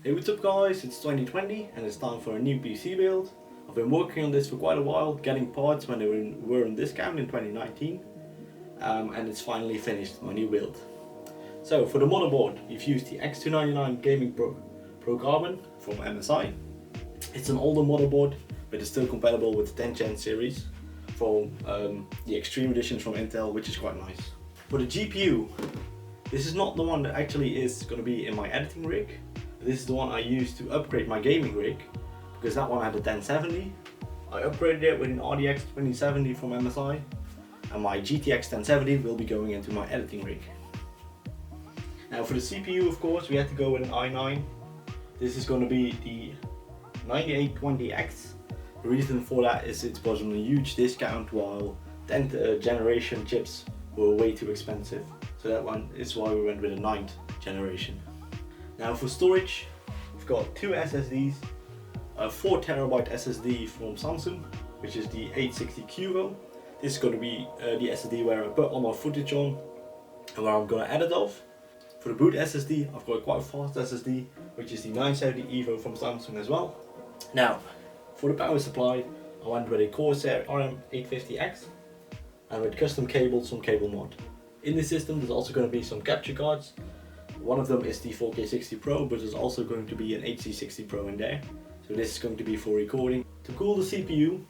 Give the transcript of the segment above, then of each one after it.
Hey, what's up guys, it's 2020 and it's time for a new PC build. I've been working on this for quite a while, getting parts when they were on discount in 2019, and it's finally finished, my new build. So for the motherboard, we've used the X299 Gaming Pro Carbon from MSI. It's an older motherboard, but it's still compatible with the 10th gen series from the Extreme Editions from Intel, which is quite nice. For the GPU, this is not the one that actually is going to be in my editing rig. This is the one I used to upgrade my gaming rig, because that one had a 1070. I upgraded it with an RDX 2070 from MSI, and my GTX 1070 will be going into my editing rig. Now for the CPU, of course, we had to go with an i9. This is going to be the 9820X. The reason for that is it was on a huge discount while 10th generation chips were way too expensive. So that one is why we went with a 9th generation. Now for storage, we've got two SSDs, a 4TB SSD from Samsung, which is the 860 Cuvo. This is going to be the SSD where I put all my footage on and where I'm going to edit off. For the boot SSD, I've got a quite fast SSD, which is the 970 Evo from Samsung as well. Now, for the power supply, I went with a Corsair RM850X and with custom cables from CableMod. In this system, there's also going to be some capture cards. One of them is the 4K60 Pro, but there's also going to be an HD60 Pro in there. So this is going to be for recording. To cool the CPU,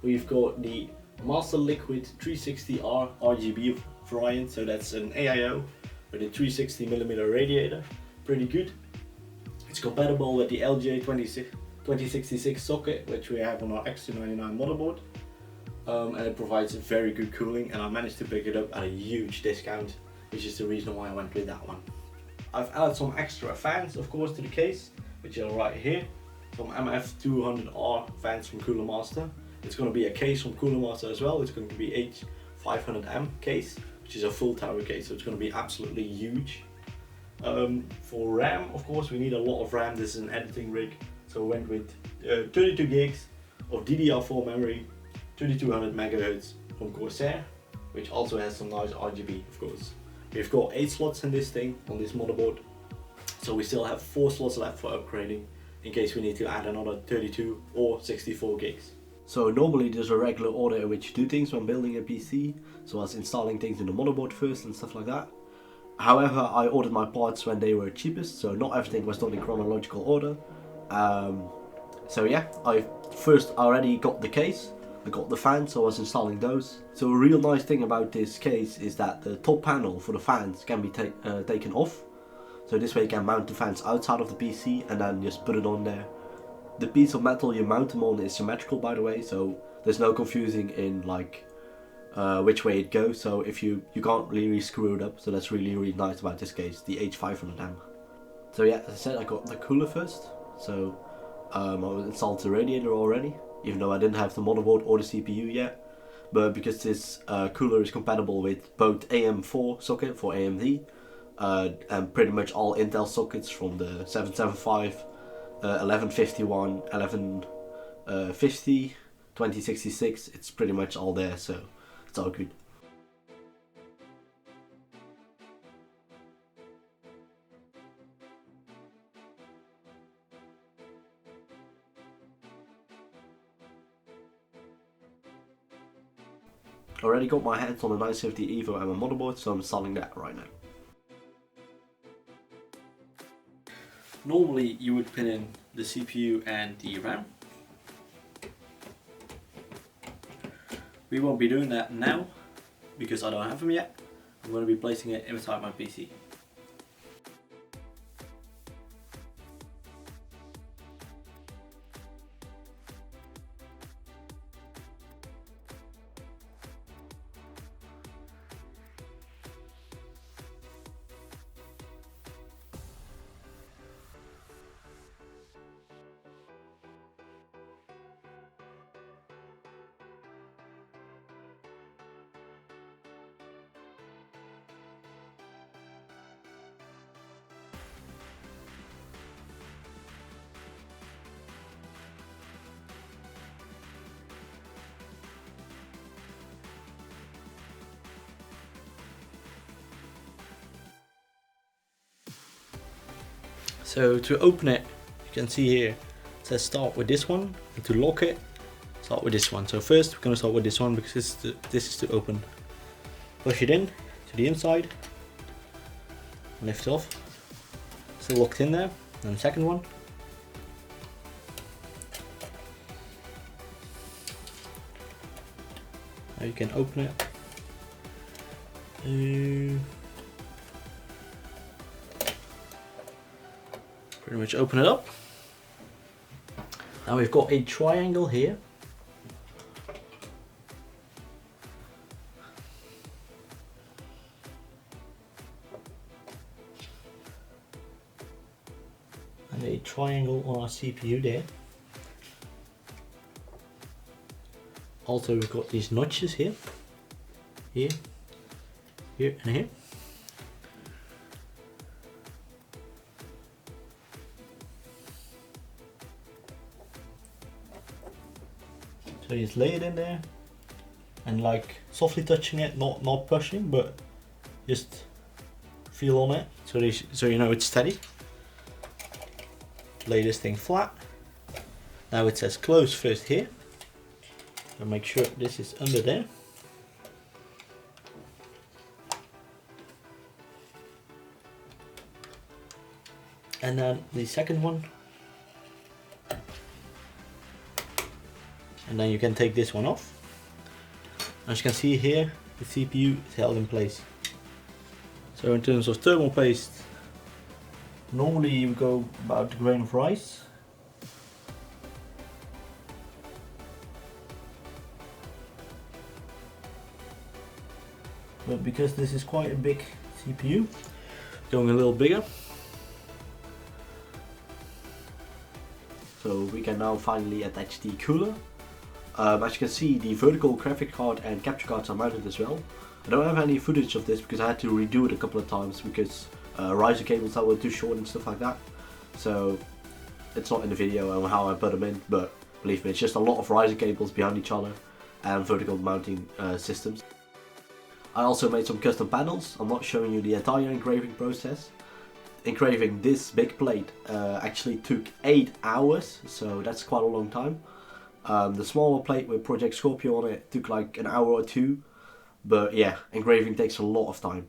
we've got the Master Liquid 360R RGB variant. So that's an AIO with a 360mm radiator. Pretty good. It's compatible with the LGA 2066 socket, which we have on our X299 motherboard. And it provides very good cooling, and I managed to pick it up at a huge discount, which is the reason why I went with that one. I've added some extra fans, of course, to the case, which are right here. Some MF200R fans from Cooler Master. It's going to be a case from Cooler Master as well. It's going to be H500M case, which is a full tower case, so it's going to be absolutely huge. For RAM, of course, we need a lot of RAM. This is an editing rig, so we went with 32 gigs of DDR4 memory, 2200 MHz from Corsair, which also has some nice RGB, of course. We've got 8 slots in this thing, on this motherboard, so we still have 4 slots left for upgrading in case we need to add another 32 or 64 gigs. So normally there's a regular order in which you do things when building a PC, so as installing things in the motherboard first and stuff like that. However, I ordered my parts when they were cheapest, so not everything was done in chronological order. So yeah, I first already got the case. I got the fans, so I was installing those. So a real nice thing about this case is that the top panel for the fans can be taken off. So this way you can mount the fans outside of the PC and then just put it on there. The piece of metal you mount them on is symmetrical, by the way, so there's no confusing in like which way it goes. So if you can't really screw it up, so that's really nice about this case, the H500M. So yeah, as I said, I got the cooler first. So I installed the radiator already, even though I didn't have the motherboard or the CPU yet. But because this cooler is compatible with both AM4 socket for AMD and pretty much all Intel sockets from the 775, 1151, 1150, 2066, it's pretty much all there, so it's all good. Already got my hands on the 970 Evo and my motherboard, so I'm installing that right now. Normally you would pin in the CPU and the RAM. We won't be doing that now because I don't have them yet. I'm going to be placing it inside my PC. So to open it, can see here, it says start with this one, and to lock it, start with this one. So first we're going to start with this one because this is to open. Push it in to the inside, lift off, still locked in there. And the second one. Now you can open it. Pretty much open it up. Now we've got a triangle here. And a triangle on our CPU there. Also we've got these notches here. Here, here and here. So you just lay it in there and like softly touching it, not pushing, but just feel on it so you know it's steady. Lay this thing flat. Now it says close first here. So make sure this is under there. And then the second one. And then you can take this one off. As you can see here, the CPU is held in place. So in terms of thermal paste, normally you go about a grain of rice. But because this is quite a big CPU, going a little bigger. So we can now finally attach the cooler. As you can see, the vertical graphic card and capture cards are mounted as well. I don't have any footage of this because I had to redo it a couple of times because riser cables that were too short and stuff like that. So it's not in the video on how I put them in, but believe me, it's just a lot of riser cables behind each other and vertical mounting systems. I also made some custom panels. I'm not showing you the entire engraving process. Engraving this big plate actually took 8 hours, so that's quite a long time. The smaller plate with Project Scorpio on it took like an hour or two, but yeah, engraving takes a lot of time.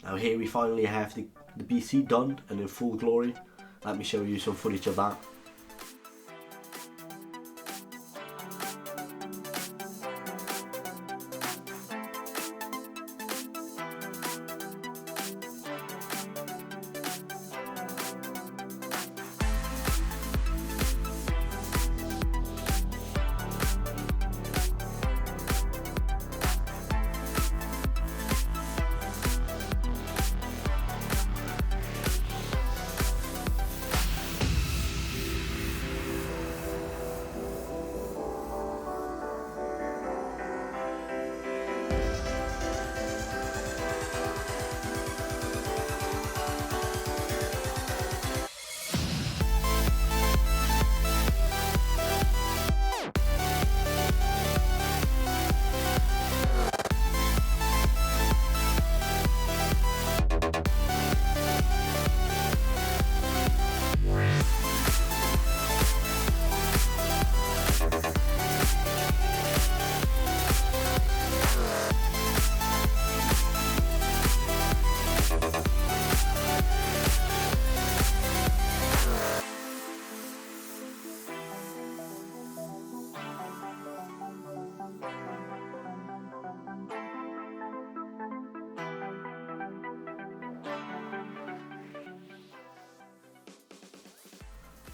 Now here we finally have the PC done and in full glory. Let me show you some footage of that.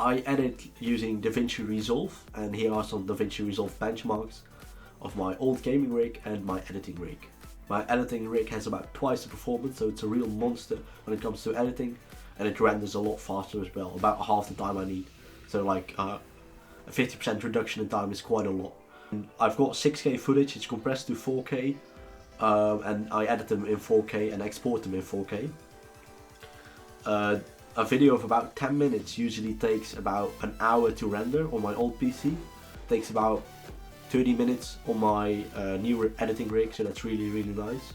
I edit using DaVinci Resolve, and here are some DaVinci Resolve benchmarks of my old gaming rig and my editing rig. My editing rig has about twice the performance, so it's a real monster when it comes to editing, and it renders a lot faster as well, about half the time I need. So like a 50% reduction in time is quite a lot. And I've got 6K footage, it's compressed to 4K, and I edit them in 4K and export them in 4K. A video of about 10 minutes usually takes about an hour to render on my old PC. Takes about 30 minutes on my new editing rig, so that's really nice.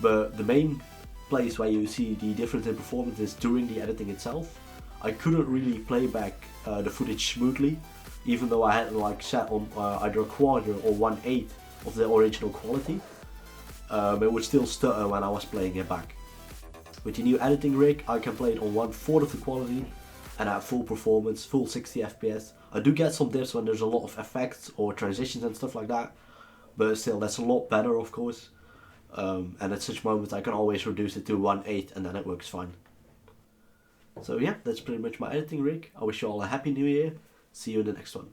But the main place where you see the difference in performance is during the editing itself. I couldn't really play back the footage smoothly, even though I had like set on either a quarter or 1/8 of the original quality. It would still stutter when I was playing it back. With the new editing rig, I can play it on 1/4 of the quality and at full performance, full 60 FPS. I do get some dips when there's a lot of effects or transitions and stuff like that, but still that's a lot better, of course. And at such moments I can always reduce it to 1/8 and then it works fine. So yeah, that's pretty much my editing rig. I wish you all a happy new year. See you in the next one.